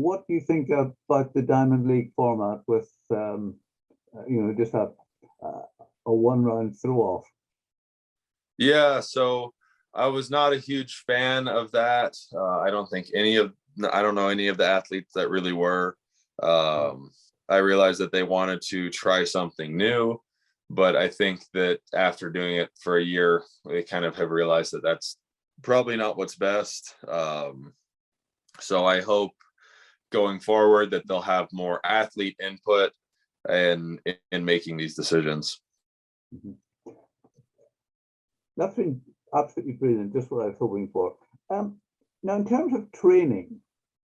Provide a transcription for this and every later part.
what do you think about the Diamond League format with, just a one-round throw-off? Yeah, so I was not a huge fan of that. I don't know any of the athletes that really were. I realized that they wanted to try something new, but I think that after doing it for a year, they kind of have realized that that's probably not what's best. So I hope going forward that they'll have more athlete input in making these decisions. Mm-hmm. That's been absolutely brilliant, just what I was hoping for. Now, in terms of training,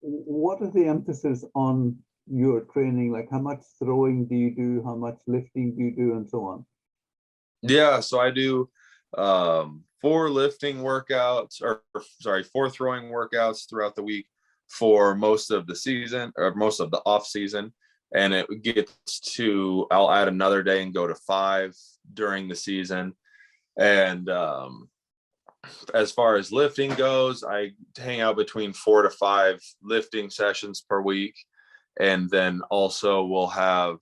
what is the emphasis on your training? Like, how much throwing do you do? How much lifting do you do, and so on? Yeah, so I do 4 lifting workouts, four throwing workouts throughout the week for most of the season, or most of the off season. And it gets to, I'll add another day and go to 5 during the season. And as far as lifting goes, I hang out between 4 to 5 lifting sessions per week. And then also we'll have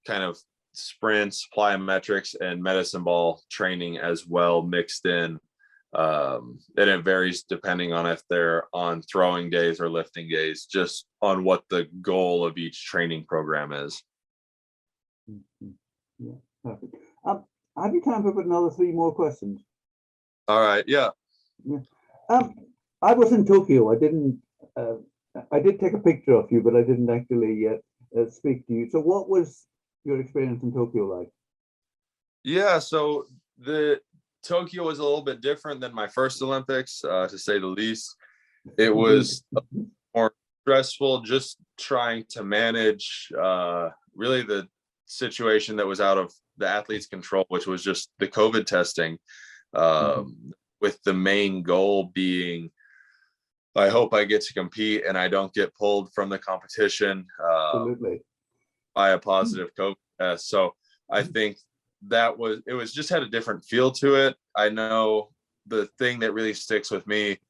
kind of sprints, plyometrics, and medicine ball training as well mixed in. And it varies depending on if they're on throwing days or lifting days, just on what the goal of each training program is. Mm-hmm. Yeah, perfect. Have you time for about another 3 more questions? All right. Yeah. I was in Tokyo. I did take a picture of you, but I didn't actually speak to you. So what was your experience in Tokyo like? Yeah, so the Tokyo was a little bit different than my first Olympics, to say the least. It was more stressful, just trying to manage really the situation that was out of the athlete's control, which was just the COVID testing, with the main goal being, I hope I get to compete and I don't get pulled from the competition by a positive COVID test. So I think it was just had a different feel to it. I know the thing that really sticks with me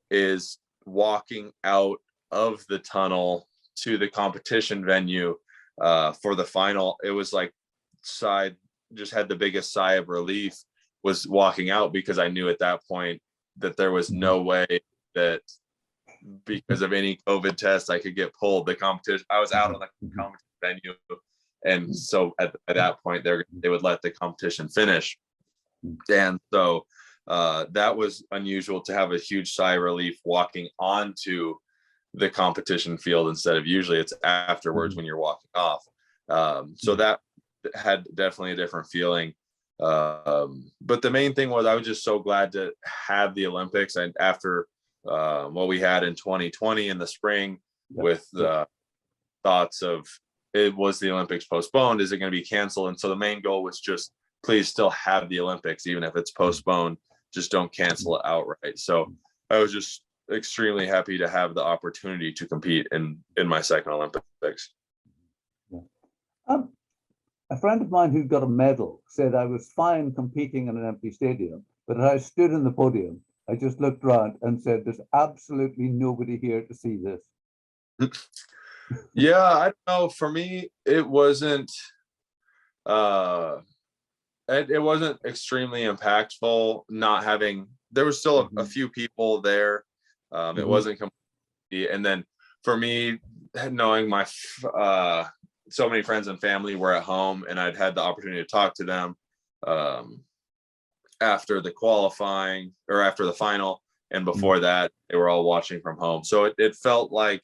is walking out of the tunnel to the competition venue for the final. It was like just had the biggest sigh of relief was walking out, because I knew at that point that there was no way that because of any COVID test I could get pulled. The competition, I was out on the competition venue, and so at that point they would let the competition finish. And so that was unusual, to have a huge sigh of relief walking onto the competition field instead of usually it's afterwards when you're walking off. So that had definitely a different feeling. But the main thing was I was just so glad to have the Olympics, and after what we had in 2020 in the spring, with the thoughts of, it was the Olympics postponed, is it going to be canceled? And so the main goal was just, please still have the Olympics, even if it's postponed, just don't cancel it outright. So I was just extremely happy to have the opportunity to compete in my second Olympics. A friend of mine who got a medal said I was fine competing in an empty stadium, but as I stood in the podium, I just looked around and said, there's absolutely nobody here to see this. Yeah, I don't know. For me, it wasn't extremely impactful not having, there was still a few people there. It wasn't completely, and then for me, knowing my so many friends and family were at home, and I'd had the opportunity to talk to them after the qualifying, or after the final, and before that they were all watching from home. So it felt like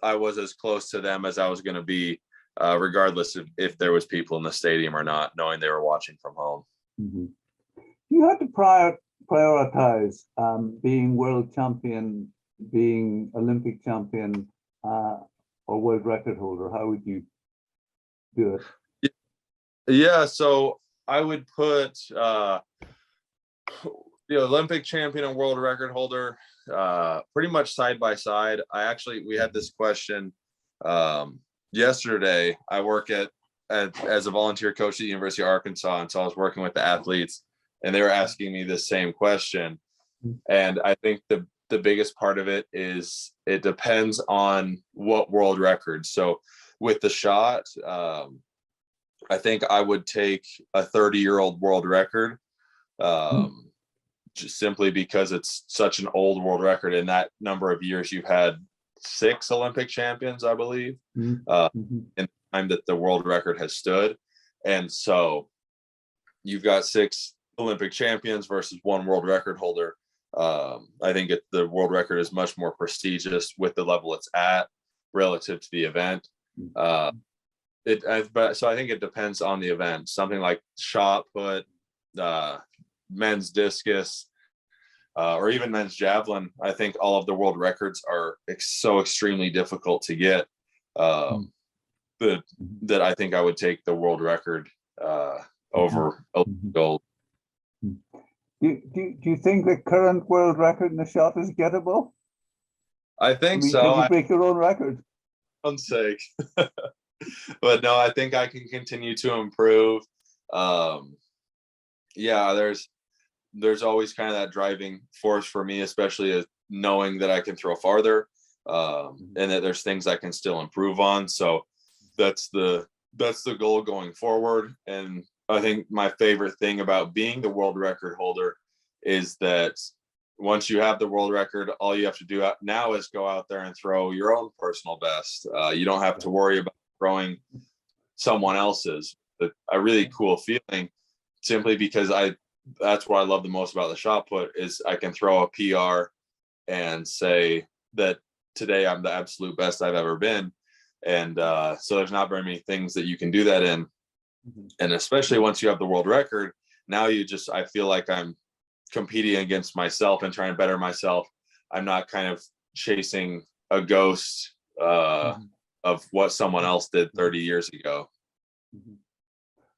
I was as close to them as I was going to be, regardless of if there was people in the stadium or not, knowing they were watching from home. You had to prioritize being world champion, being Olympic champion, or world record holder. How would you do it? Yeah, so I would put the Olympic champion and world record holder pretty much side by side. We had this question yesterday. I work as a volunteer coach at the University of Arkansas, and so I was working with the athletes, and they were asking me the same question. And I think the biggest part of it is it depends on what world record. So with the shot, I think I would take a 30-year-old world record, just simply because it's such an old world record. In that number of years, you've had 6 Olympic champions, I believe, in the time that the world record has stood. And so you've got 6 Olympic champions versus 1 world record holder. I think the world record is much more prestigious with the level it's at relative to the event. So I think it depends on the event. Something like shot put, men's discus, or even men's javelin. I think all of the world records are so extremely difficult to get, that I think I would take the world record over gold. Do you think the current world record in the shot is gettable? I think so. Can you break your own record? For sake. But no, I think I can continue to improve. Yeah, there's always kind of that driving force for me, especially knowing that I can throw farther, and that there's things I can still improve on. So that's the goal going forward. And I think my favorite thing about being the world record holder is that once you have the world record, all you have to do now is go out there and throw your own personal best. You don't have to worry about throwing someone else's. But a really cool feeling, simply because that's what I love the most about the shot put, is I can throw a PR and say that today I'm the absolute best I've ever been. And so there's not very many things that you can do that in. And especially once you have the world record, now I feel like I'm competing against myself and trying to better myself. I'm not kind of chasing a ghost of what someone else did 30 years ago.